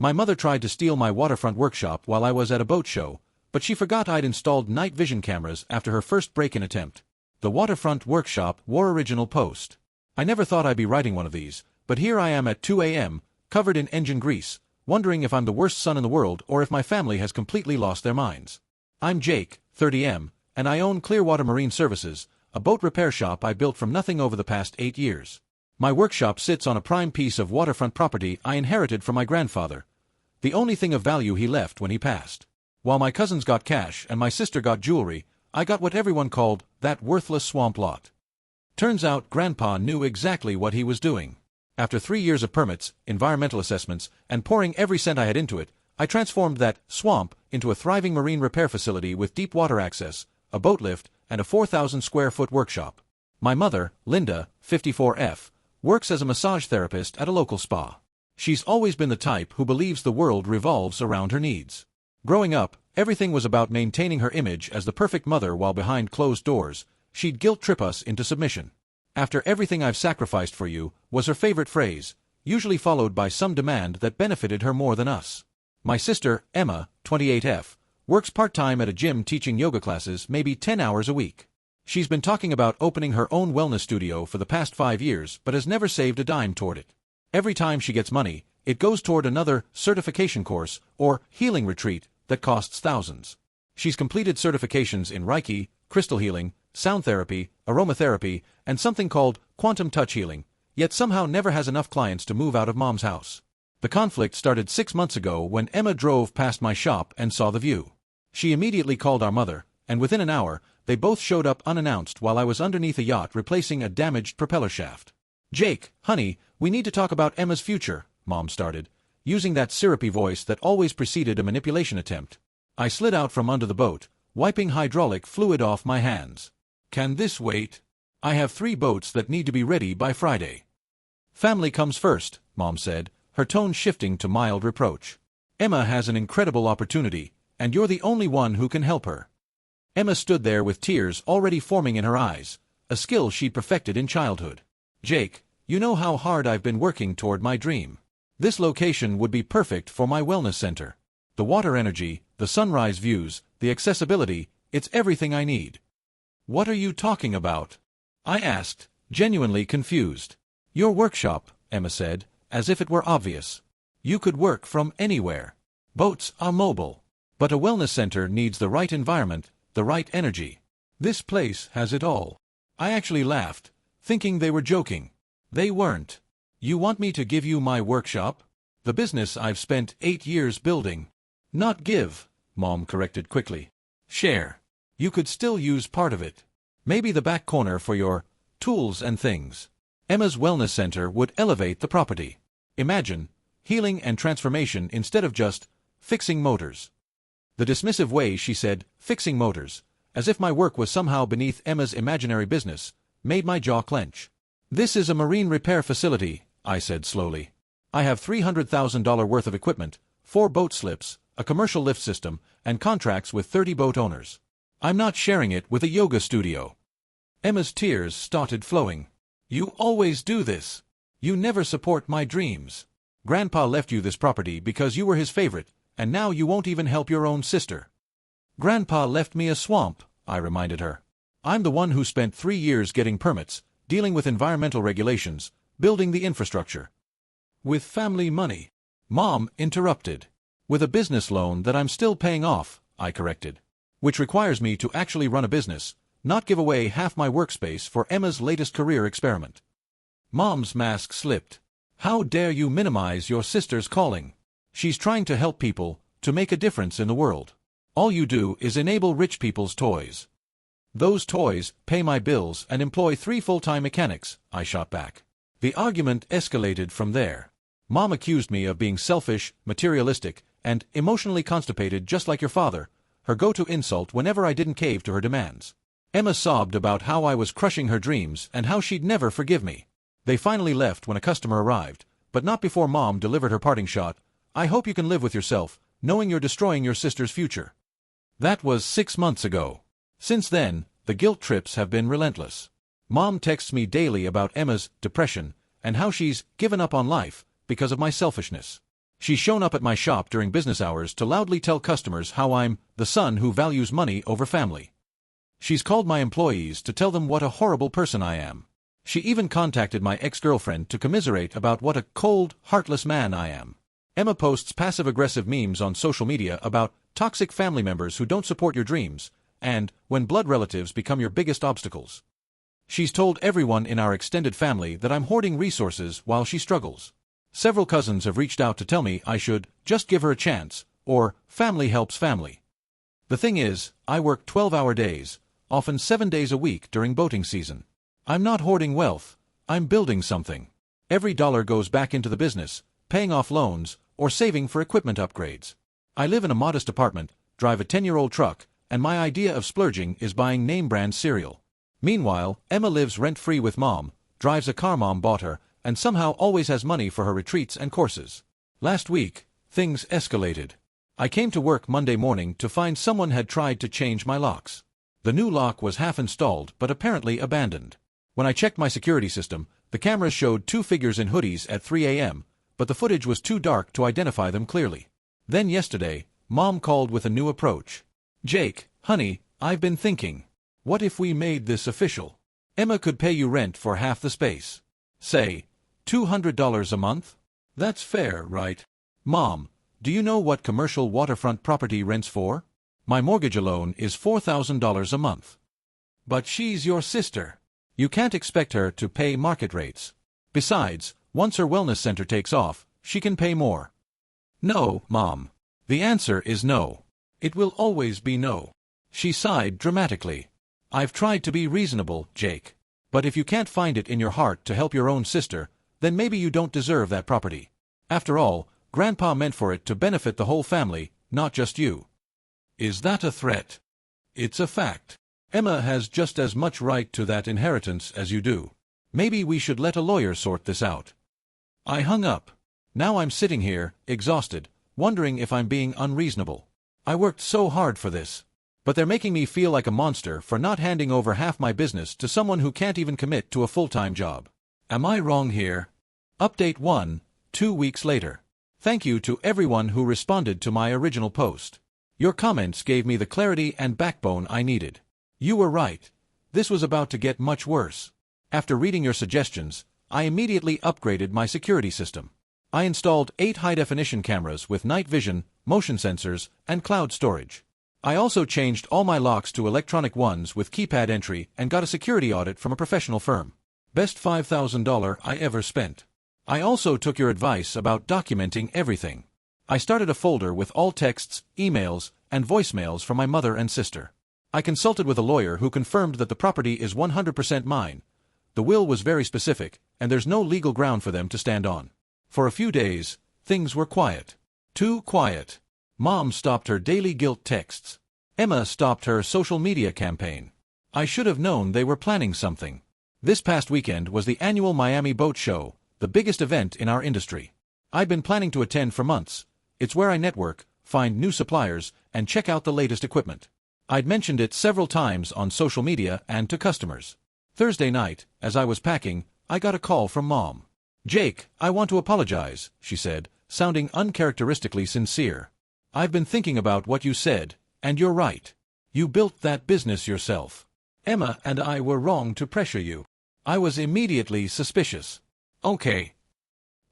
My mother tried to steal my Waterfront workshop while I was at a boat show, but she forgot I'd installed night vision cameras after her first break-in attempt. The Waterfront workshop wore original post. I never thought I'd be writing one of these, but here I am at 2 a.m., covered in engine grease, wondering if I'm the worst son in the world or if my family has completely lost their minds. I'm Jake, 30M, and I own Clearwater Marine Services, a boat repair shop I built from nothing over the past 8 years. My workshop sits on a prime piece of waterfront property I inherited from my grandfather, the only thing of value he left when he passed. While my cousins got cash and my sister got jewelry, I got what everyone called that worthless swamp lot. Turns out Grandpa knew exactly what he was doing. After 3 years of permits, environmental assessments, and pouring every cent I had into it, I transformed that swamp into a thriving marine repair facility with deep water access, a boat lift, and a 4,000-square-foot workshop. My mother, Linda, 54F, works as a massage therapist at a local spa. She's always been the type who believes the world revolves around her needs. Growing up, everything was about maintaining her image as the perfect mother while behind closed doors, she'd guilt-trip us into submission. "After everything I've sacrificed for you," was her favorite phrase, usually followed by some demand that benefited her more than us. My sister, Emma, 28F, works part-time at a gym teaching yoga classes maybe 10 hours a week. She's been talking about opening her own wellness studio for the past 5 years but has never saved a dime toward it. Every time she gets money, it goes toward another certification course or healing retreat that costs thousands. She's completed certifications in Reiki, crystal healing, sound therapy, aromatherapy, and something called quantum touch healing, yet somehow never has enough clients to move out of Mom's house. The conflict started 6 months ago when Emma drove past my shop and saw the view. She immediately called our mother, and within an hour, they both showed up unannounced while I was underneath a yacht replacing a damaged propeller shaft. "Jake, honey, we need to talk about Emma's future," Mom started, using that syrupy voice that always preceded a manipulation attempt. I slid out from under the boat, wiping hydraulic fluid off my hands. "Can this wait? I have 3 boats that need to be ready by Friday." "Family comes first," Mom said, her tone shifting to mild reproach. "Emma has an incredible opportunity, and you're the only one who can help her." Emma stood there with tears already forming in her eyes, a skill she'd perfected in childhood. "Jake, you know how hard I've been working toward my dream. This location would be perfect for my wellness center. The water energy, the sunrise views, the accessibility, it's everything I need." "What are you talking about?" I asked, genuinely confused. "Your workshop," Emma said, as if it were obvious. "You could work from anywhere. Boats are mobile. But a wellness center needs the right environment, the right energy. This place has it all." I actually laughed, thinking they were joking. They weren't. "You want me to give you my workshop? The business I've spent 8 years building." "Not give," Mom corrected quickly. "Share. You could still use part of it. Maybe the back corner for your tools and things. Emma's wellness center would elevate the property. Imagine healing and transformation instead of just fixing motors." The dismissive way she said, "fixing motors," as if my work was somehow beneath Emma's imaginary business, made my jaw clench. "This is a marine repair facility," I said slowly. "I have $300,000 worth of equipment, 4 boat slips, a commercial lift system, and contracts with 30 boat owners. I'm not sharing it with a yoga studio." Emma's tears started flowing. "You always do this. You never support my dreams. Grandpa left you this property because you were his favorite, and now you won't even help your own sister." "Grandpa left me a swamp," I reminded her. "I'm the one who spent 3 years getting permits, dealing with environmental regulations, building the infrastructure." "With family money," Mom interrupted. "With a business loan that I'm still paying off," I corrected. "Which requires me to actually run a business, not give away half my workspace for Emma's latest career experiment." Mom's mask slipped. "How dare you minimize your sister's calling? She's trying to help people, to make a difference in the world. All you do is enable rich people's toys." "Those toys pay my bills and employ 3 full-time mechanics," I shot back. The argument escalated from there. Mom accused me of being selfish, materialistic, and emotionally constipated just like your father, her go-to insult whenever I didn't cave to her demands. Emma sobbed about how I was crushing her dreams and how she'd never forgive me. They finally left when a customer arrived, but not before Mom delivered her parting shot. "I hope you can live with yourself, knowing you're destroying your sister's future." That was 6 months ago. Since then, the guilt trips have been relentless. Mom texts me daily about Emma's depression and how she's given up on life because of my selfishness. She's shown up at my shop during business hours to loudly tell customers how I'm the son who values money over family. She's called my employees to tell them what a horrible person I am. She even contacted my ex-girlfriend to commiserate about what a cold, heartless man I am. Emma posts passive-aggressive memes on social media about toxic family members who don't support your dreams, and when blood relatives become your biggest obstacles. She's told everyone in our extended family that I'm hoarding resources while she struggles. Several cousins have reached out to tell me I should just give her a chance, or family helps family. The thing is, I work 12-hour days, often 7 days a week during boating season. I'm not hoarding wealth, I'm building something. Every dollar goes back into the business, paying off loans, or saving for equipment upgrades. I live in a modest apartment, drive a 10-year-old truck, and my idea of splurging is buying name-brand cereal. Meanwhile, Emma lives rent-free with Mom, drives a car Mom bought her, and somehow always has money for her retreats and courses. Last week, things escalated. I came to work Monday morning to find someone had tried to change my locks. The new lock was half installed but apparently abandoned. When I checked my security system, the cameras showed 2 figures in hoodies at 3 a.m., but the footage was too dark to identify them clearly. Then yesterday, Mom called with a new approach. "Jake, honey, I've been thinking. What if we made this official? Emma could pay you rent for half the space. Say, $200 a month? That's fair, right? Mom, do you know what commercial waterfront property rents for? My mortgage alone is $4,000 a month. But she's your sister. You can't expect her to pay market rates. Besides, once her wellness center takes off, she can pay more." "No, Mom. The answer is no. It will always be no." She sighed dramatically. "I've tried to be reasonable, Jake. But if you can't find it in your heart to help your own sister, then maybe you don't deserve that property. After all, Grandpa meant for it to benefit the whole family, not just you." "Is that a threat?" "It's a fact. Emma has just as much right to that inheritance as you do. Maybe we should let a lawyer sort this out." I hung up. Now I'm sitting here, exhausted, wondering if I'm being unreasonable. I worked so hard for this. But they're making me feel like a monster for not handing over half my business to someone who can't even commit to a full-time job. Am I wrong here? Update 1, 2 weeks later. Thank you to everyone who responded to my original post. Your comments gave me the clarity and backbone I needed. You were right. This was about to get much worse. After reading your suggestions, I immediately upgraded my security system. I installed 8 high-definition cameras with night vision, motion sensors, and cloud storage. I also changed all my locks to electronic ones with keypad entry and got a security audit from a professional firm. Best $5,000 I ever spent. I also took your advice about documenting everything. I started a folder with all texts, emails, and voicemails from my mother and sister. I consulted with a lawyer who confirmed that the property is 100% mine. The will was very specific, and there's no legal ground for them to stand on. For a few days, things were quiet. Too quiet. Mom stopped her daily guilt texts. Emma stopped her social media campaign. I should have known they were planning something. This past weekend was the annual Miami Boat Show, the biggest event in our industry. I'd been planning to attend for months. It's where I network, find new suppliers, and check out the latest equipment. I'd mentioned it several times on social media and to customers. Thursday night, as I was packing, I got a call from Mom. "Jake, I want to apologize," she said, sounding uncharacteristically sincere. "I've been thinking about what you said, and you're right. You built that business yourself. Emma and I were wrong to pressure you. I was immediately suspicious. Okay.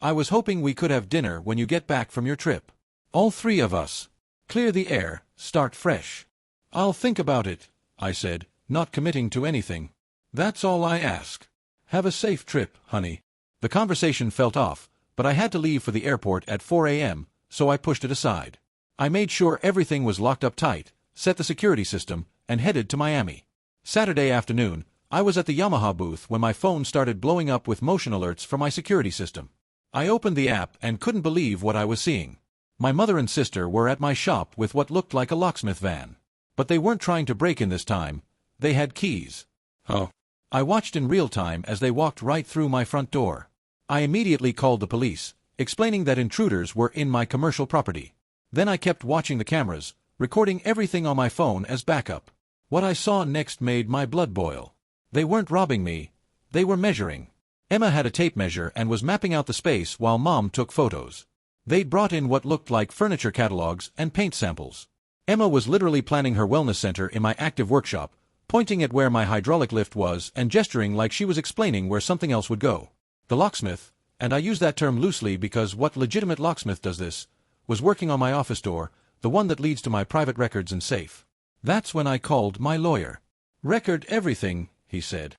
I was hoping we could have dinner when you get back from your trip. All 3 of us. Clear the air, start fresh." "I'll think about it," I said, not committing to anything. "That's all I ask. Have a safe trip, honey." The conversation felt off, but I had to leave for the airport at 4 a.m., so I pushed it aside. I made sure everything was locked up tight, set the security system, and headed to Miami. Saturday afternoon, I was at the Yamaha booth when my phone started blowing up with motion alerts for my security system. I opened the app and couldn't believe what I was seeing. My mother and sister were at my shop with what looked like a locksmith van. But they weren't trying to break in this time. They had keys. Oh. I watched in real time as they walked right through my front door. I immediately called the police, explaining that intruders were in my commercial property. Then I kept watching the cameras, recording everything on my phone as backup. What I saw next made my blood boil. They weren't robbing me. They were measuring. Emma had a tape measure and was mapping out the space while Mom took photos. They'd brought in what looked like furniture catalogs and paint samples. Emma was literally planning her wellness center in my active workshop, pointing at where my hydraulic lift was and gesturing like she was explaining where something else would go. The locksmith, and I use that term loosely because what legitimate locksmith does this, was working on my office door, the one that leads to my private records and safe. That's when I called my lawyer. "Record everything," he said.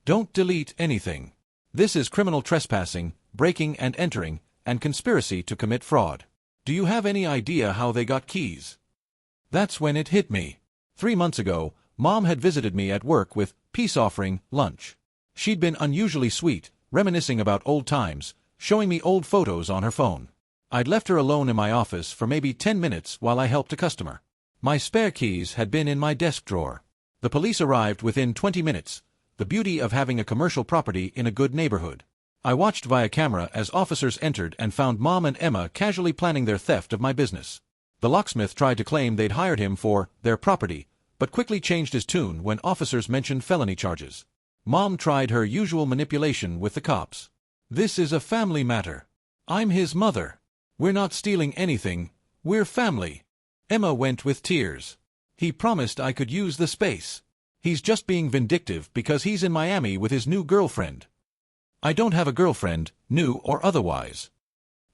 "Don't delete anything. This is criminal trespassing, breaking and entering, and conspiracy to commit fraud. Do you have any idea how they got keys?" That's when it hit me. 3 months ago, Mom had visited me at work with peace offering lunch. She'd been unusually sweet, reminiscing about old times, showing me old photos on her phone. I'd left her alone in my office for maybe 10 minutes while I helped a customer. My spare keys had been in my desk drawer. The police arrived within 20 minutes, the beauty of having a commercial property in a good neighborhood. I watched via camera as officers entered and found Mom and Emma casually planning their theft of my business. The locksmith tried to claim they'd hired him for their property, but quickly changed his tune when officers mentioned felony charges. Mom tried her usual manipulation with the cops. "This is a family matter. I'm his mother. We're not stealing anything, we're family." Emma went with tears. "He promised I could use the space. He's just being vindictive because he's in Miami with his new girlfriend." "I don't have a girlfriend, new or otherwise."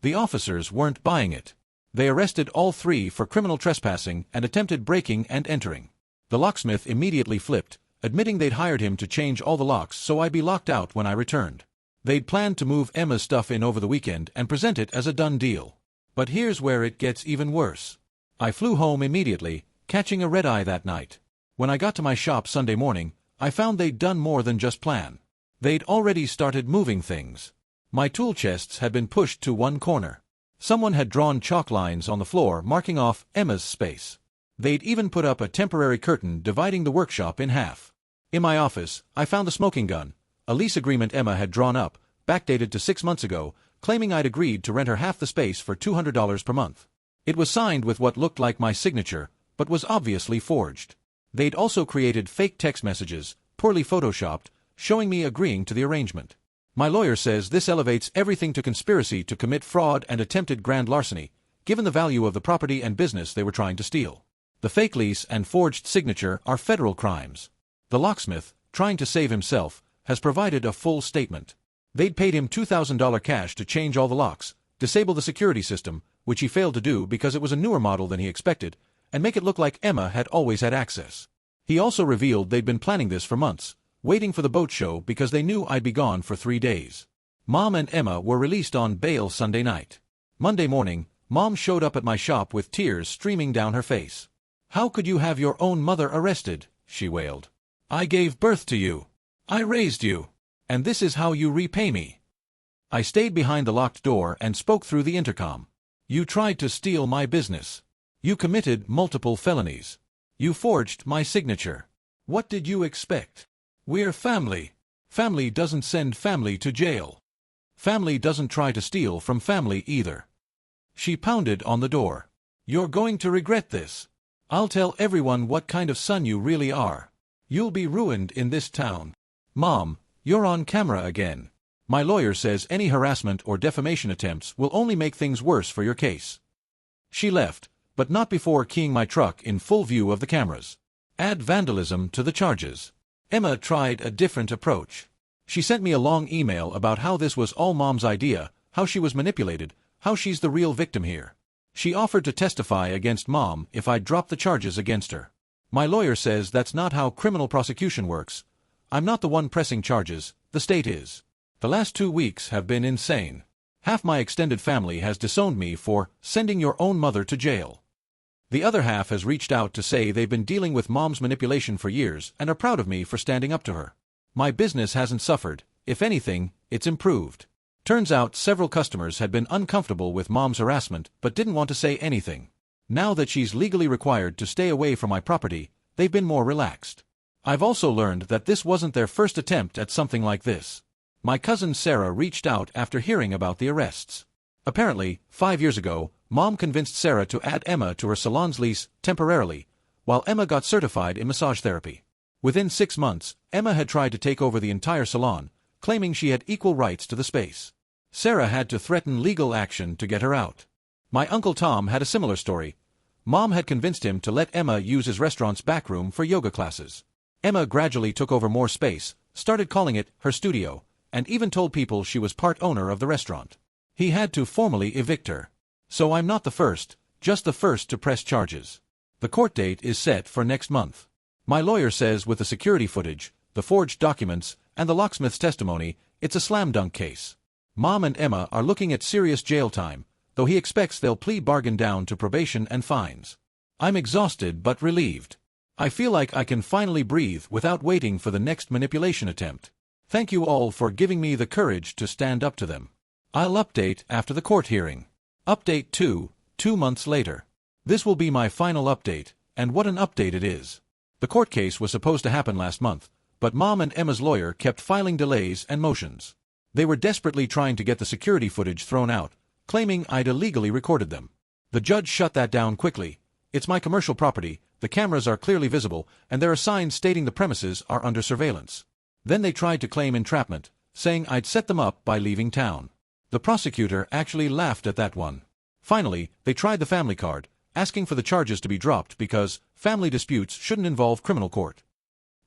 The officers weren't buying it. They arrested all 3 for criminal trespassing and attempted breaking and entering. The locksmith immediately flipped, admitting they'd hired him to change all the locks so I'd be locked out when I returned. They'd planned to move Emma's stuff in over the weekend and present it as a done deal. But here's where it gets even worse. I flew home immediately, catching a red-eye that night. When I got to my shop Sunday morning, I found they'd done more than just plan. They'd already started moving things. My tool chests had been pushed to one corner. Someone had drawn chalk lines on the floor marking off Emma's space. They'd even put up a temporary curtain dividing the workshop in half. In my office, I found the smoking gun, a lease agreement Emma had drawn up, backdated to 6 months ago, claiming I'd agreed to rent her half the space for $200 per month. It was signed with what looked like my signature, but was obviously forged. They'd also created fake text messages, poorly photoshopped, showing me agreeing to the arrangement. My lawyer says this elevates everything to conspiracy to commit fraud and attempted grand larceny, given the value of the property and business they were trying to steal. The fake lease and forged signature are federal crimes. The locksmith, trying to save himself, has provided a full statement. They'd paid him $2,000 cash to change all the locks, disable the security system, which he failed to do because it was a newer model than he expected, and make it look like Emma had always had access. He also revealed they'd been planning this for months, waiting for the boat show because they knew I'd be gone for 3 days. Mom and Emma were released on bail Sunday night. Monday morning, Mom showed up at my shop with tears streaming down her face. "How could you have your own mother arrested?" she wailed. "I gave birth to you. I raised you. And this is how you repay me." I stayed behind the locked door and spoke through the intercom. "You tried to steal my business. You committed multiple felonies. You forged my signature. What did you expect? We're family. Family doesn't send family to jail. Family doesn't try to steal from family either." She pounded on the door. "You're going to regret this. I'll tell everyone what kind of son you really are. You'll be ruined in this town." "Mom, you're on camera again. My lawyer says any harassment or defamation attempts will only make things worse for your case." She left, but not before keying my truck in full view of the cameras. Add vandalism to the charges. Emma tried a different approach. She sent me a long email about how this was all Mom's idea, how she was manipulated, how she's the real victim here. She offered to testify against Mom if I'd drop the charges against her. My lawyer says that's not how criminal prosecution works. I'm not the one pressing charges, the state is. The last 2 weeks have been insane. Half my extended family has disowned me for sending your own mother to jail. The other half has reached out to say they've been dealing with Mom's manipulation for years and are proud of me for standing up to her. My business hasn't suffered. If anything, it's improved. Turns out several customers had been uncomfortable with Mom's harassment but didn't want to say anything. Now that she's legally required to stay away from my property, they've been more relaxed. I've also learned that this wasn't their first attempt at something like this. My cousin Sarah reached out after hearing about the arrests. Apparently, 5 years ago, Mom convinced Sarah to add Emma to her salon's lease temporarily, while Emma got certified in massage therapy. Within 6 months, Emma had tried to take over the entire salon, claiming she had equal rights to the space. Sarah had to threaten legal action to get her out. My Uncle Tom had a similar story. Mom had convinced him to let Emma use his restaurant's back room for yoga classes. Emma gradually took over more space, started calling it her studio, and even told people she was part owner of the restaurant. He had to formally evict her. So I'm not the first, just the first to press charges. The court date is set for next month. My lawyer says with the security footage, the forged documents, and the locksmith's testimony, it's a slam-dunk case. Mom and Emma are looking at serious jail time, though he expects they'll plea bargain down to probation and fines. I'm exhausted but relieved. I feel like I can finally breathe without waiting for the next manipulation attempt. Thank you all for giving me the courage to stand up to them. I'll update after the court hearing. Update 2, 2 months later. This will be my final update, and what an update it is. The court case was supposed to happen last month, but Mom and Emma's lawyer kept filing delays and motions. They were desperately trying to get the security footage thrown out, claiming I'd illegally recorded them. The judge shut that down quickly. It's my commercial property, the cameras are clearly visible, and there are signs stating the premises are under surveillance. Then they tried to claim entrapment, saying I'd set them up by leaving town. The prosecutor actually laughed at that one. Finally, they tried the family card, asking for the charges to be dropped because family disputes shouldn't involve criminal court.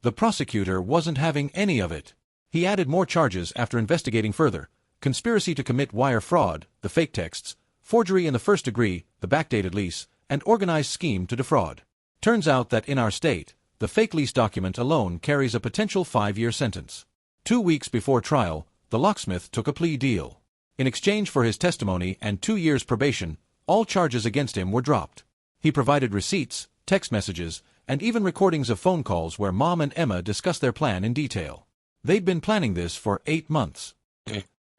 The prosecutor wasn't having any of it. He added more charges after investigating further: conspiracy to commit wire fraud, the fake texts, forgery in the first degree, the backdated lease, and organized scheme to defraud. Turns out that in our state, the fake lease document alone carries a potential 5-year sentence. 2 weeks before trial, the locksmith took a plea deal. In exchange for his testimony and 2 years probation, all charges against him were dropped. He provided receipts, text messages, and even recordings of phone calls where Mom and Emma discussed their plan in detail. They'd been planning this for 8 months.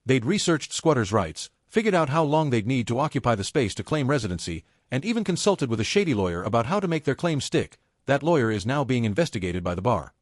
They'd researched squatters' rights, figured out how long they'd need to occupy the space to claim residency, and even consulted with a shady lawyer about how to make their claim stick. That lawyer is now being investigated by the bar.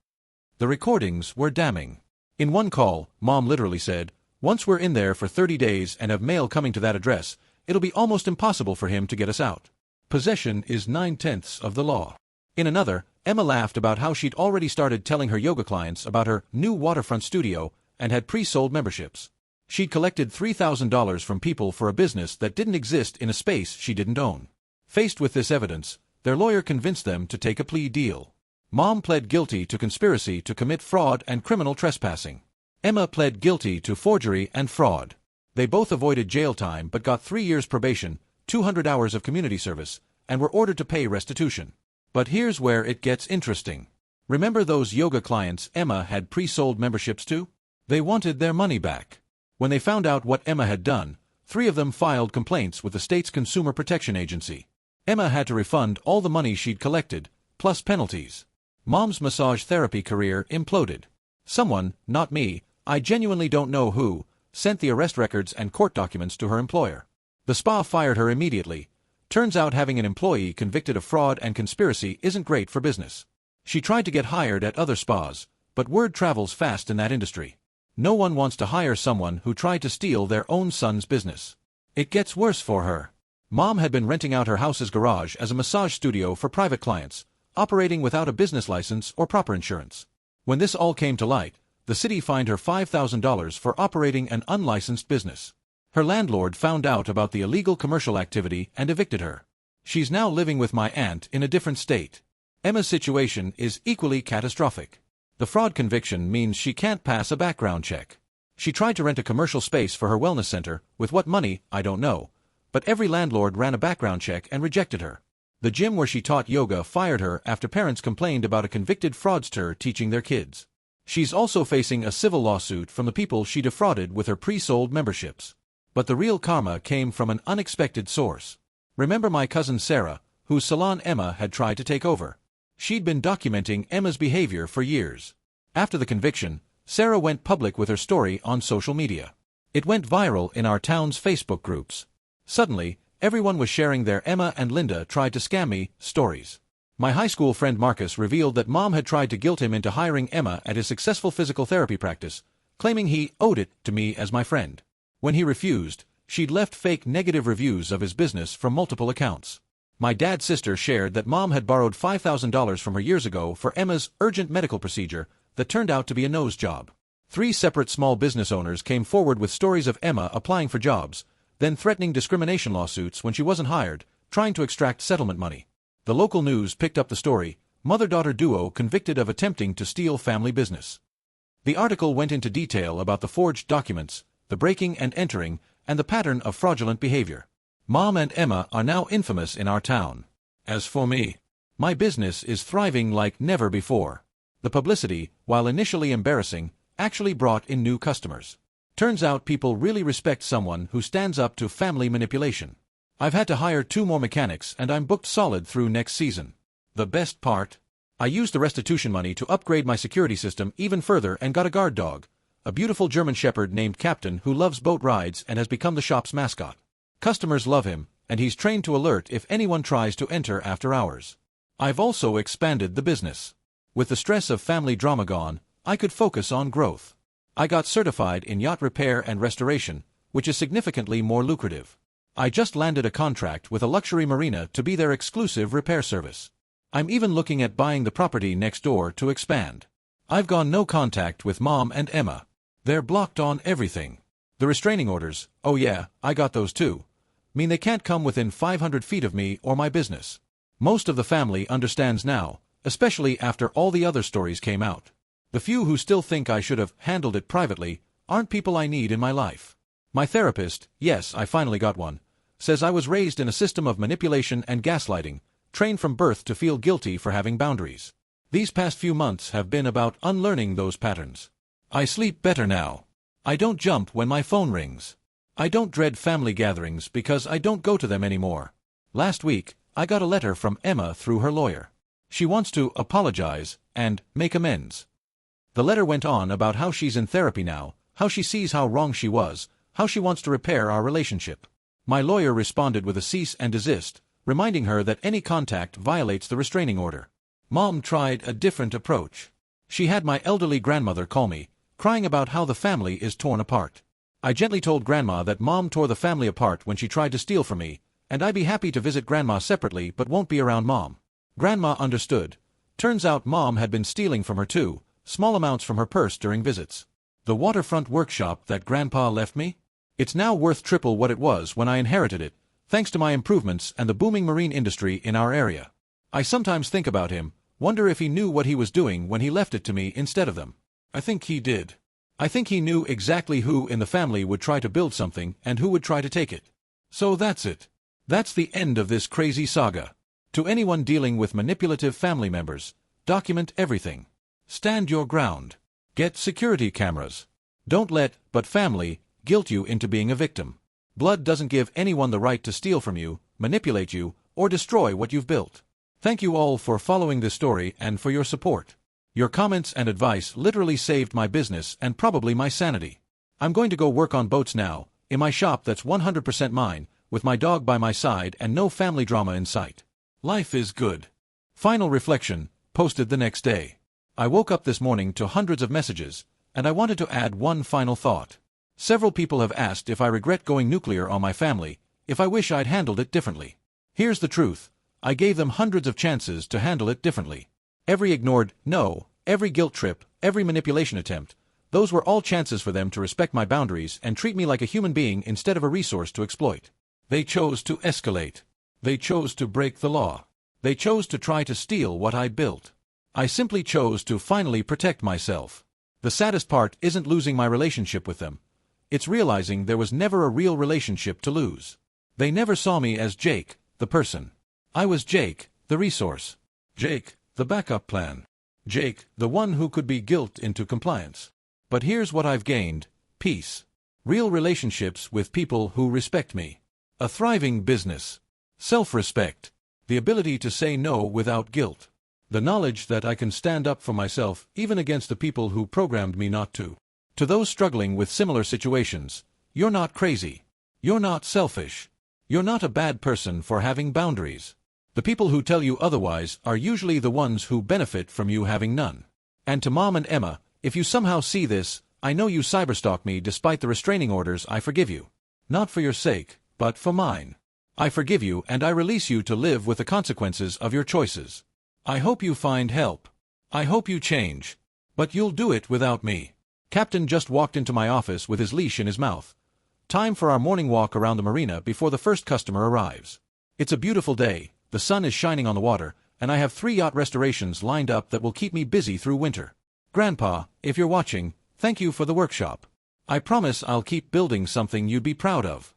The recordings were damning. In one call, Mom literally said, "Once we're in there for 30 days and have mail coming to that address, it'll be almost impossible for him to get us out. Possession is 9/10 of the law." In another, Emma laughed about how she'd already started telling her yoga clients about her new Waterfront studio and had pre-sold memberships. She'd collected $3,000 from people for a business that didn't exist in a space she didn't own. Faced with this evidence, their lawyer convinced them to take a plea deal. Mom pled guilty to conspiracy to commit fraud and criminal trespassing. Emma pled guilty to forgery and fraud. They both avoided jail time but got 3 years probation, 200 hours of community service, and were ordered to pay restitution. But here's where it gets interesting. Remember those yoga clients Emma had pre-sold memberships to? They wanted their money back. When they found out what Emma had done, 3 of them filed complaints with the state's Consumer Protection Agency. Emma had to refund all the money she'd collected, plus penalties. Mom's massage therapy career imploded. Someone, not me, I genuinely don't know who, sent the arrest records and court documents to her employer. The spa fired her immediately. Turns out having an employee convicted of fraud and conspiracy isn't great for business. She tried to get hired at other spas, but word travels fast in that industry. No one wants to hire someone who tried to steal their own son's business. It gets worse for her. Mom had been renting out her house's garage as a massage studio for private clients, operating without a business license or proper insurance. When this all came to light, the city fined her $5,000 for operating an unlicensed business. Her landlord found out about the illegal commercial activity and evicted her. She's now living with my aunt in a different state. Emma's situation is equally catastrophic. The fraud conviction means she can't pass a background check. She tried to rent a commercial space for her wellness center, with what money, I don't know, but every landlord ran a background check and rejected her. The gym where she taught yoga fired her after parents complained about a convicted fraudster teaching their kids. She's also facing a civil lawsuit from the people she defrauded with her pre-sold memberships. But the real karma came from an unexpected source. Remember my cousin Sarah, whose salon Emma had tried to take over? She'd been documenting Emma's behavior for years. After the conviction, Sarah went public with her story on social media. It went viral in our town's Facebook groups. Suddenly, everyone was sharing their "Emma and Linda tried to scam me" stories. My high school friend Marcus revealed that Mom had tried to guilt him into hiring Emma at his successful physical therapy practice, claiming he owed it to me as my friend. When he refused, she'd left fake negative reviews of his business from multiple accounts. My dad's sister shared that Mom had borrowed $5,000 from her years ago for Emma's urgent medical procedure that turned out to be a nose job. 3 separate small business owners came forward with stories of Emma applying for jobs, then threatening discrimination lawsuits when she wasn't hired, trying to extract settlement money. The local news picked up the story, mother-daughter duo convicted of attempting to steal family business. The article went into detail about the forged documents, the breaking and entering, and the pattern of fraudulent behavior. Mom and Emma are now infamous in our town. As for me, my business is thriving like never before. The publicity, while initially embarrassing, actually brought in new customers. Turns out people really respect someone who stands up to family manipulation. I've had to hire 2 more mechanics and I'm booked solid through next season. The best part? I used the restitution money to upgrade my security system even further and got a guard dog, a beautiful German Shepherd named Captain who loves boat rides and has become the shop's mascot. Customers love him, and he's trained to alert if anyone tries to enter after hours. I've also expanded the business. With the stress of family drama gone, I could focus on growth. I got certified in yacht repair and restoration, which is significantly more lucrative. I just landed a contract with a luxury marina to be their exclusive repair service. I'm even looking at buying the property next door to expand. I've gone no contact with Mom and Emma. They're blocked on everything. The restraining orders, oh yeah, I got those too, mean they can't come within 500 feet of me or my business. Most of the family understands now, especially after all the other stories came out. The few who still think I should have handled it privately aren't people I need in my life. My therapist, yes, I finally got one, says I was raised in a system of manipulation and gaslighting, trained from birth to feel guilty for having boundaries. These past few months have been about unlearning those patterns. I sleep better now. I don't jump when my phone rings. I don't dread family gatherings because I don't go to them anymore. Last week, I got a letter from Emma through her lawyer. She wants to apologize and make amends. The letter went on about how she's in therapy now, how she sees how wrong she was, how she wants to repair our relationship. My lawyer responded with a cease and desist, reminding her that any contact violates the restraining order. Mom tried a different approach. She had my elderly grandmother call me, crying about how the family is torn apart. I gently told Grandma that Mom tore the family apart when she tried to steal from me, and I'd be happy to visit Grandma separately but won't be around Mom. Grandma understood. Turns out Mom had been stealing from her too, small amounts from her purse during visits. The waterfront workshop that Grandpa left me? It's now worth triple what it was when I inherited it, thanks to my improvements and the booming marine industry in our area. I sometimes think about him, wonder if he knew what he was doing when he left it to me instead of them. I think he did. I think he knew exactly who in the family would try to build something and who would try to take it. So that's it. That's the end of this crazy saga. To anyone dealing with manipulative family members, document everything. Stand your ground. Get security cameras. Don't let, but family, guilt you into being a victim. Blood doesn't give anyone the right to steal from you, manipulate you, or destroy what you've built. Thank you all for following this story and for your support. Your comments and advice literally saved my business and probably my sanity. I'm going to go work on boats now, in my shop that's 100% mine, with my dog by my side and no family drama in sight. Life is good. Final reflection, posted the next day. I woke up this morning to hundreds of messages, and I wanted to add one final thought. Several people have asked if I regret going nuclear on my family, if I wish I'd handled it differently. Here's the truth. I gave them hundreds of chances to handle it differently. Every ignored no, every guilt trip, every manipulation attempt, those were all chances for them to respect my boundaries and treat me like a human being instead of a resource to exploit. They chose to escalate. They chose to break the law. They chose to try to steal what I built. I simply chose to finally protect myself. The saddest part isn't losing my relationship with them. It's realizing there was never a real relationship to lose. They never saw me as Jake, the person. I was Jake, the resource. Jake, the backup plan. Jake, the one who could be guilted into compliance. But here's what I've gained: peace. Real relationships with people who respect me. A thriving business. Self-respect. The ability to say no without guilt. The knowledge that I can stand up for myself even against the people who programmed me not to. To those struggling with similar situations, you're not crazy. You're not selfish. You're not a bad person for having boundaries. The people who tell you otherwise are usually the ones who benefit from you having none. And to Mom and Emma, if you somehow see this, I know you cyberstalk me despite the restraining orders, I forgive you. Not for your sake, but for mine. I forgive you and I release you to live with the consequences of your choices. I hope you find help. I hope you change. But you'll do it without me. Captain just walked into my office with his leash in his mouth. Time for our morning walk around the marina before the first customer arrives. It's a beautiful day, the sun is shining on the water, and I have 3 yacht restorations lined up that will keep me busy through winter. Grandpa, if you're watching, thank you for the workshop. I promise I'll keep building something you'd be proud of.